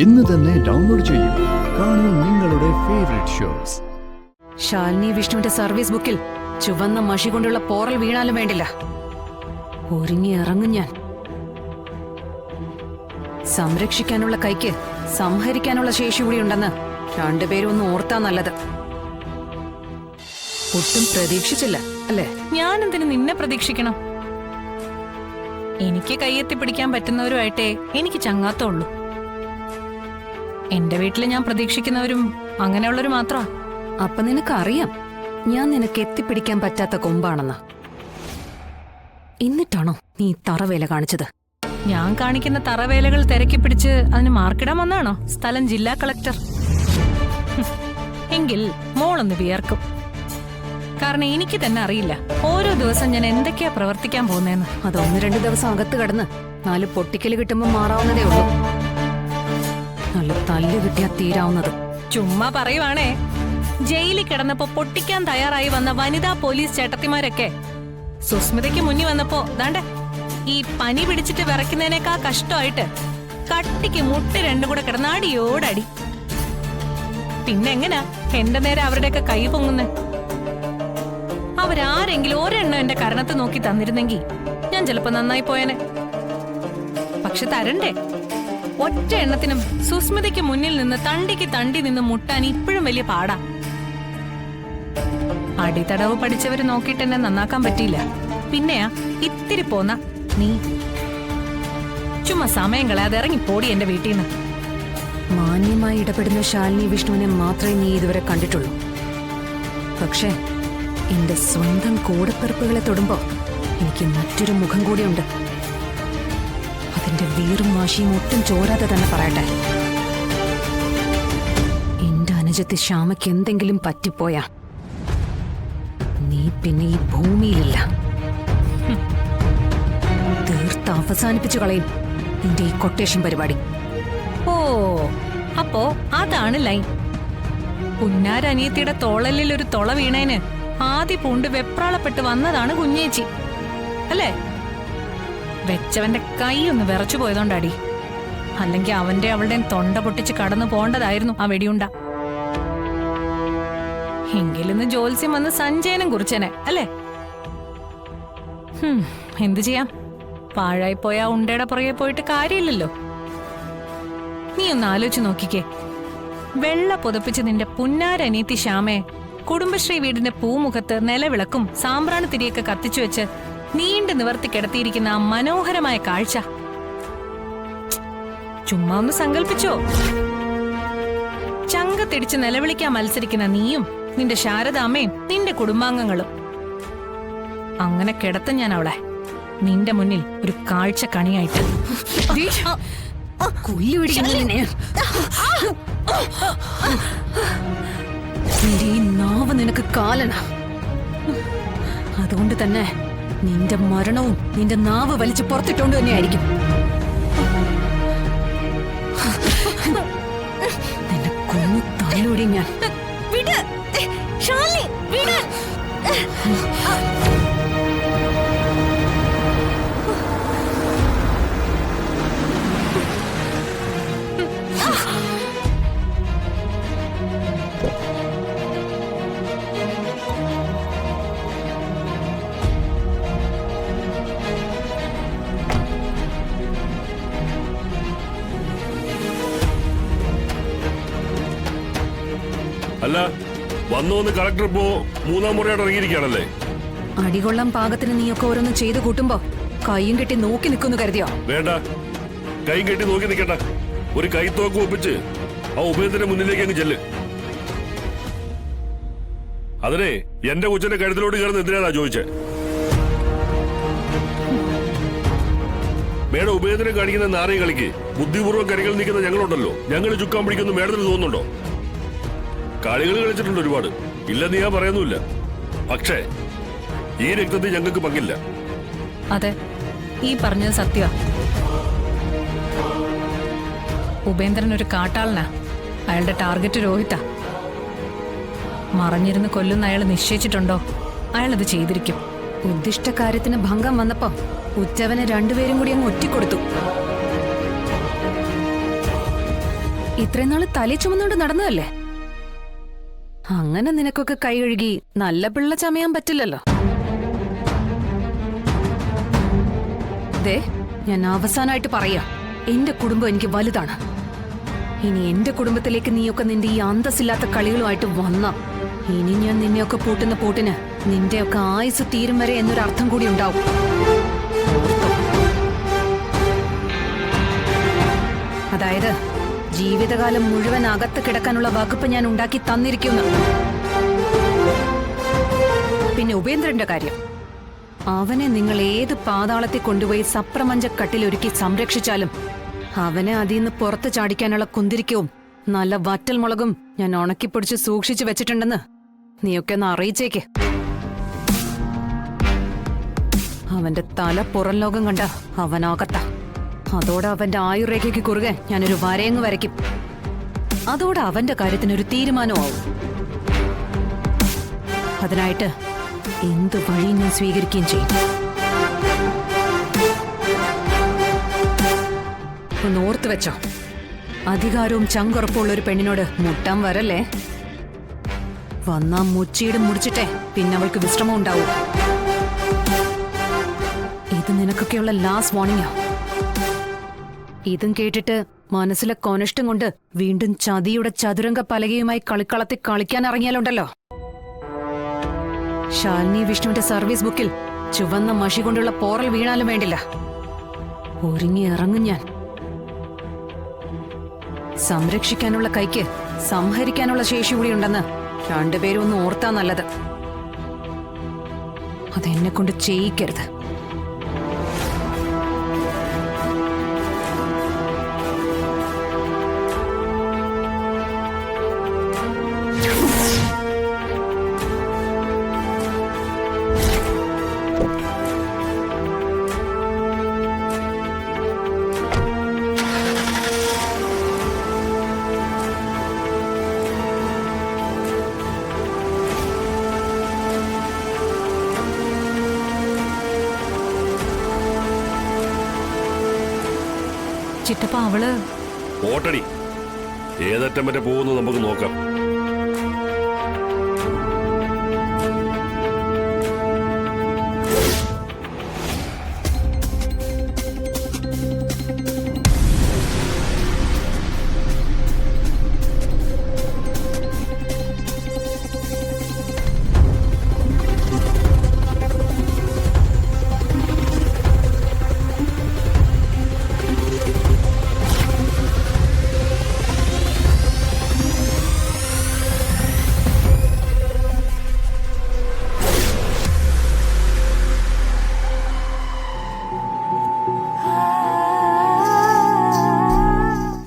ഇന്ന് തന്നെ ഡൗൺലോഡ് ചെയ്യൂ. കാണൂ നിങ്ങളുടെ ഫേവറേറ്റ് ഷോസ്. ശാലിനി വിഷ്ണുവിന്റെ സർവീസ് ബുക്കിൽ ചുവന്ന മഷി കൊണ്ടുള്ള പോറൽ വീണാലും വേണ്ടില്ല. ഒരുങ്ങി ഇറങ്ങും ഞാൻ. സംരക്ഷിക്കാനുള്ള കൈക്ക് സംഹരിക്കാനുള്ള ശേഷി കൂടി ഉണ്ടെന്ന് രണ്ടുപേരും ഒന്ന് ഓർത്താ നല്ലത്. ഒട്ടും പ്രതീക്ഷിച്ചില്ല അല്ലേ? ഞാൻ എന്തിനു നിന്നെ പ്രതീക്ഷിക്കണം? എനിക്ക് കൈയെത്തി പിടിക്കാൻ പറ്റുന്നവരുമായിട്ടേ എനിക്ക് ചങ്ങാത്തമുള്ളൂ. എന്റെ വീട്ടില് ഞാൻ പ്രതീക്ഷിക്കുന്നവരും അങ്ങനെയുള്ളവര് മാത്രമാ. അപ്പൊ നിനക്കറിയാം ഞാൻ നിനക്ക് എത്തിപ്പിടിക്കാൻ പറ്റാത്ത കൊമ്പാണെന്ന്. എന്നിട്ടാണോ നീ തറവേല കാണിച്ചത്? ഞാൻ കാണിക്കുന്ന തറവേലകൾ തിരക്കി പിടിച്ച് അതിന് മാർക്കിടാൻ വന്നാണോ സ്ഥലം ജില്ലാ കളക്ടർ? എങ്കിൽ മോളൊന്ന് വിയർക്കും. കാരണം എനിക്ക് തന്നെ അറിയില്ല ഓരോ ദിവസം ഞാൻ എന്തൊക്കെയാ പ്രവർത്തിക്കാൻ പോകുന്നതെന്ന്. അത് 1-2 ദിവസം അകത്ത് കടന്ന് 4 പൊട്ടിക്കല് കിട്ടുമ്പോൾ മാറാവുന്നതേ ഉള്ളൂ. നല്ല തല്ല് കിട്ടിയാ തീരാവുന്നത്. ചുമ്മാ പറയുവാണേ. ജയിലിൽ കിടന്നപ്പോ പൊട്ടിക്കാൻ തയ്യാറായി വന്ന വനിതാ പോലീസ് ചേട്ടത്തിമാരൊക്കെ സുസ്മിതയ്ക്ക് മുന്നിൽ വന്നപ്പോ ദാണ്ടെ ഈ പനി പിടിച്ചിട്ട് വിറയ്ക്കുന്നതിനേക്കാ കഷ്ടമായിട്ട് കട്ടിക്ക് മുട്ട് രണ്ടും കൂടെ കിടന്ന് അടിയോടടി. പിന്നെങ്ങനാ എന്റെ നേരെ അവരുടെയൊക്കെ കൈ പൊങ്ങുന്നേ? അവരാരെങ്കിലും ഒരെണ്ണം എന്റെ കരണത്ത് നോക്കി തന്നിരുന്നെങ്കിൽ ഞാൻ ചിലപ്പോ നന്നായി പോയനെ. പക്ഷെ തരണ്ടേ? ഒറ്റ എണ്ണത്തിനും സുസ്മിതയ്ക്ക് മുന്നിൽ നിന്ന് തണ്ടിക്ക് തണ്ടി നിന്ന് മുട്ടാൻ ഇപ്പോഴും വലിയ പാടാ. അടിത്തടവ് പഠിച്ചവര് നോക്കിയിട്ട് എന്നെ നന്നാക്കാൻ പറ്റിയില്ല. പിന്നെയാ ഇത്തിരി പോന്ന നീ. ചുമ്മാ സമയം കളയാതെ ഇറങ്ങിപ്പോടി എന്റെ വീട്ടിൽ നിന്ന്. മാന്യമായി ഇടപെടുന്ന ശാലിനി വിഷ്ണുവിനെ മാത്രമേ നീ ഇതുവരെ കണ്ടിട്ടുള്ളൂ. പക്ഷേ എന്റെ സ്വന്തം കൂടപ്പിറപ്പുകളെ തൊടുമ്പോ എനിക്ക് മറ്റൊരു മുഖം കൂടിയുണ്ട്. അതിന്റെ വീറും വാശിയും ഒട്ടും ചോരാതെ തന്നെ പറയട്ടെ. എന്റെ അനുജത്തി ശ്യാമയ്ക്ക് എന്തെങ്കിലും പറ്റിപ്പോയാ നീ പിന്നെ ഈ ഭൂമിയിലില്ല. തീർത്ത് അവസാനിപ്പിച്ചു കളയും നിന്റെ ഈ കൊട്ടേഷൻ പരിപാടി. ഓ, അപ്പോ അതാണ് ലൈൻ. പുന്നാരനിയത്തിയുടെ തോളലിൽ ഒരു തൊള വീണേന് ആദ്യ പൂണ്ട് വെപ്രാളപ്പെട്ട് വന്നതാണ് കുഞ്ഞേച്ചി അല്ലേ? വെച്ചവന്റെ കൈ ഒന്ന് വിറച്ചു പോയതോണ്ടാടി. അല്ലെങ്കിൽ അവന്റെ അവളുടെ തൊണ്ട പൊട്ടിച്ച് കടന്നു പോണ്ടതായിരുന്നു ആ വെടിയുണ്ട. എങ്കിലിന്ന് ജോത്സ്യം വന്ന് സഞ്ചയനം കുറിച്ചനെ അല്ലേ? എന്തു ചെയ്യാം? പാഴായിപ്പോയ ആ ഉണ്ടയുടെ പുറകെ പോയിട്ട് കാര്യമില്ലല്ലോ. നീ ഒന്ന് ആലോചിച്ച് നോക്കിക്കേ. വെള്ള പുതപ്പിച്ച് നിന്റെ പുന്നാരനീത്തി ശ്യാമയെ കുടുംബശ്രീ വീടിന്റെ പൂമുഖത്ത് നിലവിളക്കും സാമ്പ്രാണി തിരിയൊക്കെ കത്തിച്ചു വെച്ച് നീണ്ടു നിവർത്തി കിടത്തിയിരിക്കുന്ന ആ മനോഹരമായ കാഴ്ച ചുമ്മാ ഒന്ന് സങ്കല്പിച്ചോ. ചങ്കത്തിടിച്ച് നിലവിളിക്കാൻ മത്സരിക്കുന്ന നീയും നിന്റെ ശാരദാമ്മയും നിന്റെ കുടുംബാംഗങ്ങളും. അങ്ങനെ കിടത്തും ഞാൻ അവളെ നിന്റെ മുന്നിൽ ഒരു കാഴ്ച കണിയായിട്ട്. നിന്റെ ഈ നാവ് നിനക്ക് കാലന. അതുകൊണ്ട് തന്നെ നിന്റെ മരണവും നിന്റെ നാവ് വലിച്ച് പുറത്തിട്ടോണ്ട് തന്നെയായിരിക്കും. നിന്നെ കൊന്നു തലയോടെ ഞാൻ. അല്ല, വന്നു കളക്ടർ ഇപ്പോ 3-ാം മുറയോടെ ഇറങ്ങിയിരിക്കുകയാണല്ലേ? അടികൊള്ളാൻ പാകത്തിന് നീയൊക്കെ ഓരോന്ന് ചെയ്തു കൂട്ടുമ്പോ കൈയും കെട്ടി നോക്കി നിൽക്കുന്നു കരുതിയോ? വേണ്ട, കൈയും കെട്ടി നോക്കി നിൽക്കണ്ട. ഒരു കൈത്തോക്ക് ഒപ്പിച്ച് ആ ഉപേന്ദ്രന്റെ മുന്നിലേക്ക് അങ്ങ് ചെല്ല്. അതിനെ എന്റെ കൊച്ചിന്റെ കഴുത്തിലോട്ട് കയറുന്ന എന്തിനാ ചോദിച്ചേ? മേഡം ഉപേന്ദ്രൻ കാണിക്കുന്ന നാറിയ കളിക്ക് ബുദ്ധിപൂർവ്വം കരികൾ നിൽക്കുന്ന ഞങ്ങളുണ്ടല്ലോ. ഞങ്ങൾ ചുക്കാൻ പിടിക്കുന്നു മേഡത്തിന് തോന്നുന്നുണ്ടോ? കളികൾ കളിച്ചിട്ടുണ്ട് ഒരുപാട്, ഇല്ലെന്ന് ഞാൻ പറയുന്നുമില്ല. പക്ഷേ ഈ രക്തത്തിൽ ഞങ്ങൾക്ക് പങ്കില്ല. അതെ, ഈ പറഞ്ഞത് സത്യ. ഉപേന്ദ്രൻ ഒരു കാട്ടാളനാ. അയാളുടെ ടാർഗറ്റ് രോഹിത. മറഞ്ഞിരുന്ന് കൊല്ലുന്ന അയാൾ നിശ്ചയിച്ചിട്ടുണ്ടോ അയാളത് ചെയ്തിരിക്കും. ഉദ്ദിഷ്ട കാര്യത്തിന് ഭംഗം വന്നപ്പോ ഉച്ചവനെ രണ്ടുപേരും കൂടി അങ്ങ് ഒറ്റിക്കൊടുത്തു. ഇത്രയും നാള് തലേ ചുമന്നുകൊണ്ട് നടന്നതല്ലേ? അങ്ങനെ നിനക്കൊക്കെ കൈ കഴുകി നല്ല പിള്ള ചമയാൻ പറ്റില്ലല്ലോ. ദേ, ഞാൻ അവസാനമായിട്ട് പറയാ, എന്റെ കുടുംബം എനിക്ക് വലുതാണ്. ഇനി എന്റെ കുടുംബത്തിലേക്ക് നീയൊക്കെ നിന്റെ ഈ അന്തസ്സില്ലാത്ത കളികളുമായിട്ട് വന്ന, ഇനി ഞാൻ നിന്നെയൊക്കെ പൂട്ടുന്ന പൂട്ടിന് നിന്റെയൊക്കെ ആയുസ് തീരും വരെ എന്നൊരർത്ഥം കൂടി ഉണ്ടാവും. അതായത് ജീവിതകാലം മുഴുവൻ അകത്ത് കിടക്കാനുള്ള വകുപ്പ് ഞാൻ ഉണ്ടാക്കി തന്നിരിക്കുന്നു. പിന്നെ ഉപേന്ദ്രന്റെ കാര്യം, അവനെ നിങ്ങൾ ഏത് പാതാളത്തിൽ കൊണ്ടുപോയി സപ്രമഞ്ച കട്ടിലൊരുക്കി സംരക്ഷിച്ചാലും അവനെ അതിന്ന് പുറത്ത് ചാടിക്കാനുള്ള കുന്തിരിക്കവും നല്ല വറ്റൽ മുളകും ഞാൻ ഉണക്കിപ്പൊടിച്ച് സൂക്ഷിച്ചു വെച്ചിട്ടുണ്ടെന്ന് നീയൊക്കെ ഒന്ന് അറിയിച്ചേക്ക്. അവന്റെ തല പുറം ലോകം കണ്ട അവനാകത്ത. അതോടെ അവന്റെ ആയുർരേഖയ്ക്ക് കുറുകെ ഞാനൊരു വരയങ്ങ് വരയ്ക്കും. അതോടെ അവന്റെ കാര്യത്തിനൊരു തീരുമാനമാവും. അതിനായിട്ട് എന്ത് വഴി ഞാൻ സ്വീകരിക്കുകയും ചെയ്യും. ഒന്ന് ഓർത്തു വെച്ചോ, അധികാരവും ചങ്കുറപ്പുള്ള ഒരു പെണ്ണിനോട് മുട്ടാൻ വരല്ലേ. വന്നാ മുച്ചിയിടും മുടിച്ചിട്ടേ പിന്നെ അവൾക്ക് വിശ്രമം ഉണ്ടാവും. ഇത് നിനക്കൊക്കെയുള്ള ലാസ്റ്റ് വാർണിംഗാ. ഇതും കേട്ടിട്ട് മനസ്സിലെ കൊനഷ്ടം കൊണ്ട് വീണ്ടും ചതിയുടെ ചതുരംഗ പലകയുമായി കളിക്കളത്തിൽ കളിക്കാൻ ഇറങ്ങിയാലുണ്ടല്ലോ, ശാലിനി വിഷ്ണുവിന്റെ സർവീസ് ബുക്കിൽ ചുവന്ന മഷി കൊണ്ടുള്ള പോറൽ വീണാലും വേണ്ടില്ല, ഒരുങ്ങി ഇറങ്ങും ഞാൻ. സംരക്ഷിക്കാനുള്ള കൈക്ക് സംഹരിക്കാനുള്ള ശേഷി കൂടി ഉണ്ടെന്ന് രണ്ടുപേരും ഒന്ന് ഓർത്താ നല്ലത്. അതെന്നെ കൊണ്ട് ചെയ്യിക്കരുത്. ചിറ്റപ്പ അവള് ഓട്ടടി ഏതറ്റം വരെ പോകുന്നു നമുക്ക് നോക്കാം.